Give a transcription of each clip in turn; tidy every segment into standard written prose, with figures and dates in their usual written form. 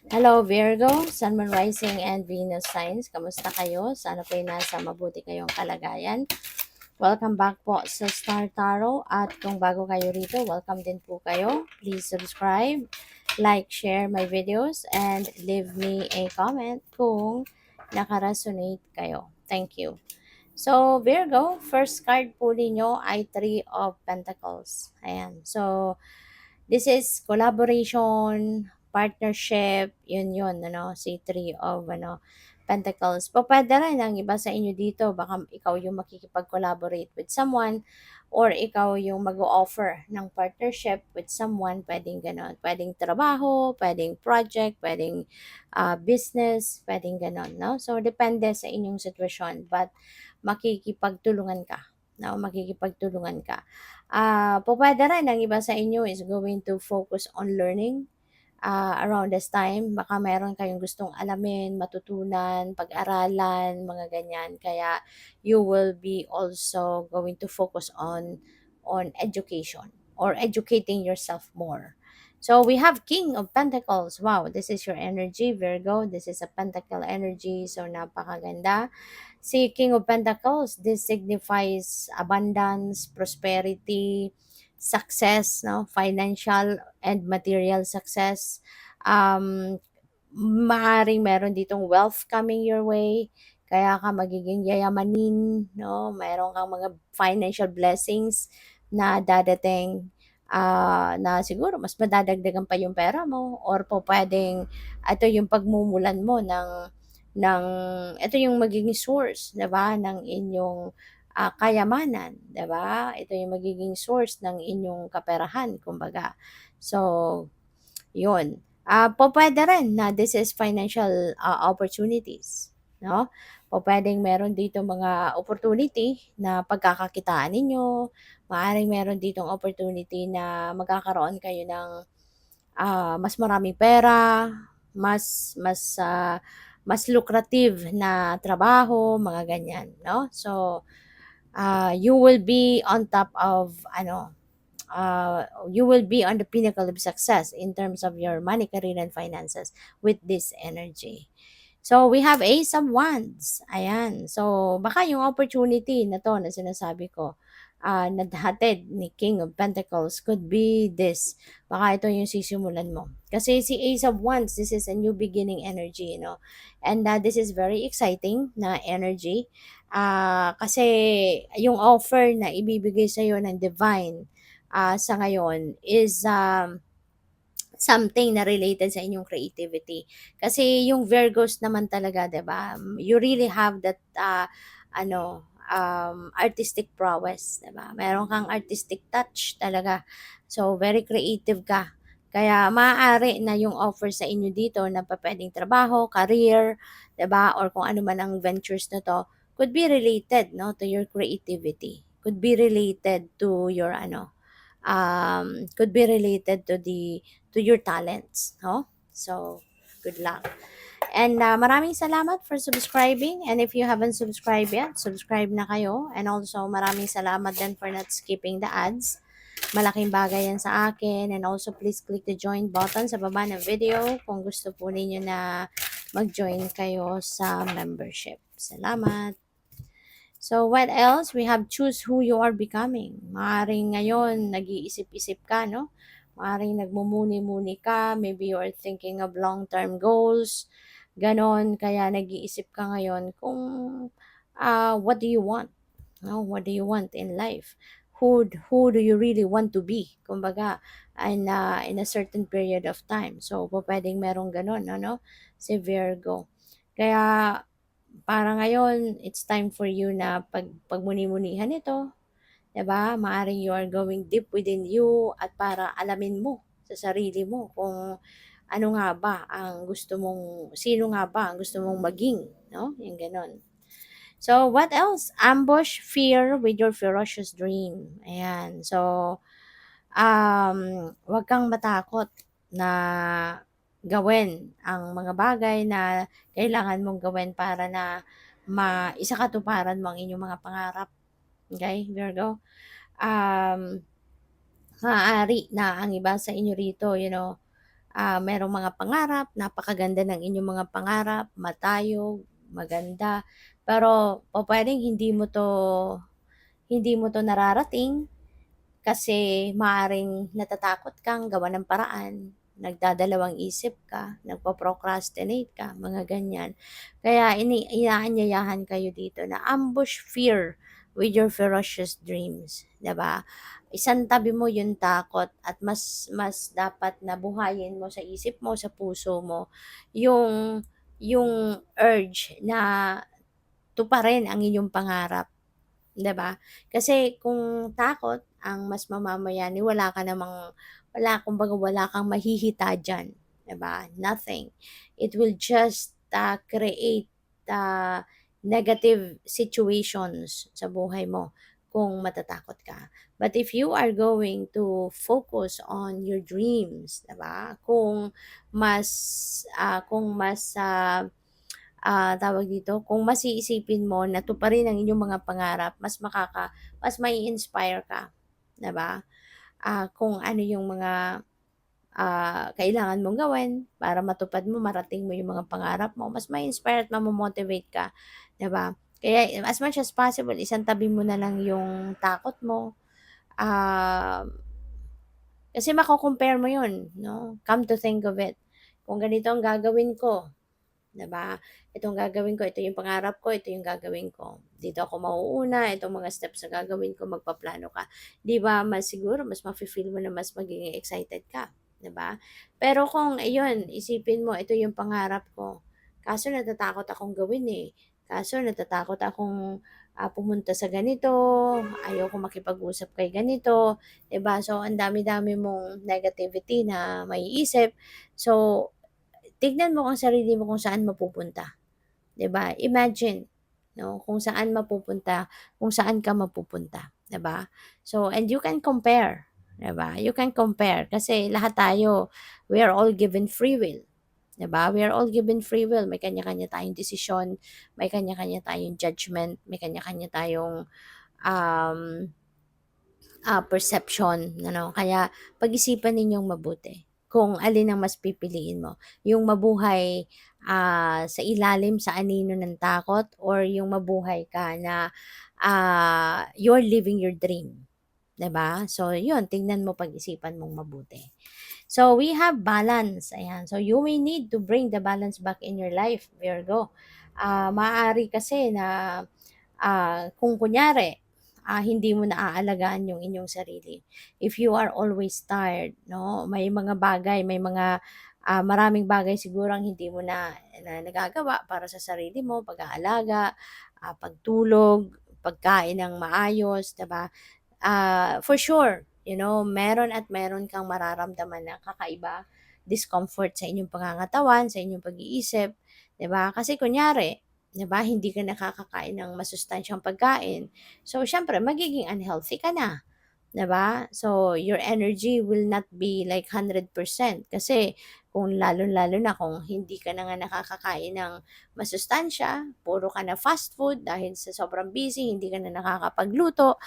Hello Virgo, Sun, Moon, Rising, and Venus signs. Kamusta kayo? Sana po nasa mabuti kayong kalagayan. Welcome back po sa Star Tarot. At kung bago kayo rito, welcome din po kayo. Please subscribe, like, share my videos, and leave me a comment kung nakaresonate kayo. Thank you. So, Virgo, first card po ninyo ay Three of Pentacles. Ayan. So, this is collaboration, partnership, yun, ano, si Three of, Pentacles. Pwede rin ang iba sa inyo dito, baka ikaw yung makikipag-collaborate with someone, or ikaw yung mag-offer ng partnership with someone, pwedeng ganon. Pwedeng trabaho, pwedeng project, pwedeng business, pwedeng ganon, no? So, depende sa inyong sitwasyon, but makikipagtulungan ka, no? Makikipagtulungan ka. Pupuwede rin ang iba sa inyo is going to focus on learning, around this time. Baka meron kayong gustong alamin, matutunan, pag-aralan, mga ganyan. Kaya you will be also going to focus on education or educating yourself more. So we have King of Pentacles. Wow, this is your energy, Virgo. This is a Pentacle energy. So napakaganda. Si King of Pentacles, this signifies abundance, prosperity, success, no? Financial and material success. Um, Maaaring meron ditong wealth coming your way, kaya ka magiging yayamanin, no? Meron kang mga financial blessings na dadating, na siguro mas madadagdagan pa yung pera mo, or po pwedeng ito yung pagmumulan mo ng ito yung magiging source, 'di ba, ng inyong kayamanan, 'di ba? Ito yung magiging source ng inyong kaperahan, kumbaga. So, 'yun. Pupuwede rin na this is financial opportunities, no? Pupuwedeng meron dito mga opportunity na pagkakakitaan ninyo, maaaring meron ditong opportunity na magkakaroon kayo ng mas maraming pera, mas lucrative na trabaho, mga ganyan, no? So, you will be on top of you will be on the pinnacle of success in terms of your money, career, and finances with this energy. So, we have Ace of Wands. Ayan. So, baka yung opportunity na to na sinasabi ko, nadhatid ni King of Pentacles could be this. Baka ito yung sisimulan mo. Kasi si Ace of Wands, this is a new beginning energy, And this is very exciting na energy. Kasi yung offer na ibibigay sa'yo ng divine sa ngayon is something na related sa inyong creativity. Kasi yung Virgos naman talaga, 'di ba? You really have that artistic prowess, 'di ba? Meron kang artistic touch talaga. So very creative ka. Kaya maaari na yung offer sa inyo dito na pupuwedeng trabaho, career, 'di ba? Or kung ano man ang ventures na to, could be related, no, to your creativity. Could be related to your could be related to your talents, no? So, good luck. And maraming salamat for subscribing. And if you haven't subscribed yet, subscribe na kayo. And also, maraming salamat din for not skipping the ads. Malaking bagay yan sa akin. And also, please click the join button sa baba ng video kung gusto po ninyo na mag-join kayo sa membership. Salamat! So, what else? We have choose who you are becoming. Maaring ngayon, nag-iisip-isip ka, no? Maaring nagmumuni-muni ka. Maybe you are thinking of long-term goals. Ganon. Kaya nag-iisip ka ngayon kung what do you want? No? What do you want in life? Who do you really want to be? Kumbaga, in a certain period of time. So, pwedeng merong ganon, ano? Si Virgo. Kaya, para ngayon, it's time for you na pagmuni-munihan ito, 'di ba? Maaaring you are going deep within you at para alamin mo sa sarili mo kung ano nga ba ang gusto mong, sino nga ba ang gusto mong maging, no? Yung gano'n. So, what else? Ambush fear with your ferocious dream. Ayan. So, wag kang matakot na gawin ang mga bagay na kailangan mong gawin para na maisakatuparan mo ang inyong mga pangarap. Okay, Virgo? Um, Maaari na ang iba sa inyo rito, merong mga pangarap, napakaganda ng inyong mga pangarap, matayog, maganda, pero pupuwedeng hindi mo 'to nararating kasi maaaring natatakot kang gawan ng paraan, nagdadalawang isip ka, nagpo-procrastinate ka, mga ganyan. Kaya inaanyayahan kayo dito na ambush fear with your ferocious dreams, 'di ba? Isantabi mo yung takot at mas mas dapat na buhayin mo sa isip mo, sa puso mo yung yung urge na tuparin ang inyong pangarap. 'Di ba? Kasi kung takot ang mas mamamayani, kumbaga wala kang mahihita diyan, 'di ba? Nothing. It will just, create, negative situations sa buhay mo kung matatakot ka. But if you are going to focus on your dreams, 'di ba? Mas, tawag dito, kung mas iisipin mo na tuparin ang inyong mga pangarap, mas mai-inspire ka, 'di ba? Kung ano yung mga, kailangan mong gawin para matupad mo, marating mo yung mga pangarap mo, mas mai-inspire at mamo-motivate ka, 'di ba? Kaya as much as possible, isantabi mo na lang yung takot mo, um, kasi mako-compare mo yun, 'no? Come to think of it, kung ganito ang gagawin ko, 'di ba? Itong gagawin ko, ito yung pangarap ko, ito yung gagawin ko. Dito ako mauuna, itong mga steps na gagawin ko, magpaplano ka. 'Di ba, mas siguro mas mafi-feel mo na mas magiging excited ka, 'di ba? Pero kung ayun, isipin mo, ito yung pangarap ko, kaso natatakot akong gawin, eh. Kaso natatakot akong, pumunta sa ganito, ayoko makipag-usap kay ganito, 'di ba? So, ang dami-dami mong negativity na maiisip. So, tignan mo ang sarili mo kung saan mapupunta, 'di ba? Imagine, 'no, kung saan ka mapupunta, 'di ba? So, and you can compare, 'di ba? You can compare kasi lahat tayo, we are all given free will, 'di ba? We are all given free will. May kanya-kanya tayong desisyon, may kanya-kanya tayong judgment, may kanya-kanya tayong, um, perception, ano. Kaya pag-isipan ninyong mabuti kung alin ang mas pipiliin mo, yung mabuhay, sa ilalim sa anino ng takot or yung mabuhay ka na, you're living your dream, 'di ba? So yun, tingnan mo, pag-isipan mong mabuti. So we have balance, ayan. So you may need to bring the balance back in your life, Virgo. Maaari kasi na, kung kunyari, hindi mo naaalagaan yung inyong sarili. If you are always tired, 'no, maraming bagay siguro ang hindi mo na nagagawa para sa sarili mo, pag-aalaga, pagtulog, pagkain ng maayos, 'di ba? For sure, meron at meron kang mararamdaman na kakaiba, discomfort sa inyong pangangatawan, sa inyong pag-iisip, 'di ba? Kasi kunyari, 'di ba, hindi ka nakakakain ng masustansyang pagkain. So, siyempre magiging unhealthy ka na, 'di ba? So, your energy will not be like 100% kasi kung lalo-lalo na kung hindi ka na nga nakakakain ng masustansya, puro ka na fast food dahil sa sobrang busy, hindi ka na nakakapagluto.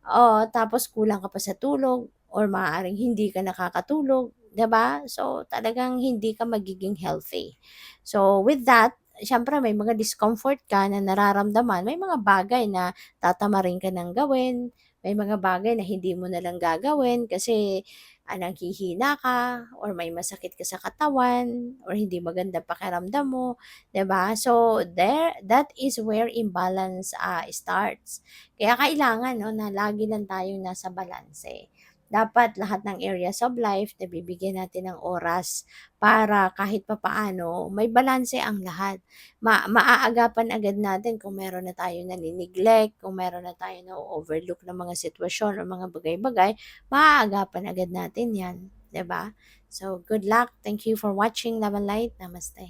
Oo, tapos kulang ka pa sa tulog or maaaring hindi ka nakakatulog, 'di ba? So, talagang hindi ka magiging healthy. So, with that, siyempre may mga discomfort ka na nararamdaman, may mga bagay na tatamarin ka ng gawin, may mga bagay na hindi mo na lang gagawin kasi, nanghihina ka or may masakit ka sa katawan or hindi maganda pakiramdam mo, 'di ba? So, that is where imbalance, starts. Kaya kailangan, 'no, na lagi lang tayong nasa balanse. Dapat lahat ng areas of life nabibigyan natin ng oras para kahit papaano may balanse ang lahat. Maaagapan agad natin kung meron na tayong nani-neglect, kung meron na tayong na-o-overlook na mga sitwasyon o mga bagay-bagay, maaagapan agad natin 'yan, 'di ba? So, good luck. Thank you for watching Love and Light. Namaste.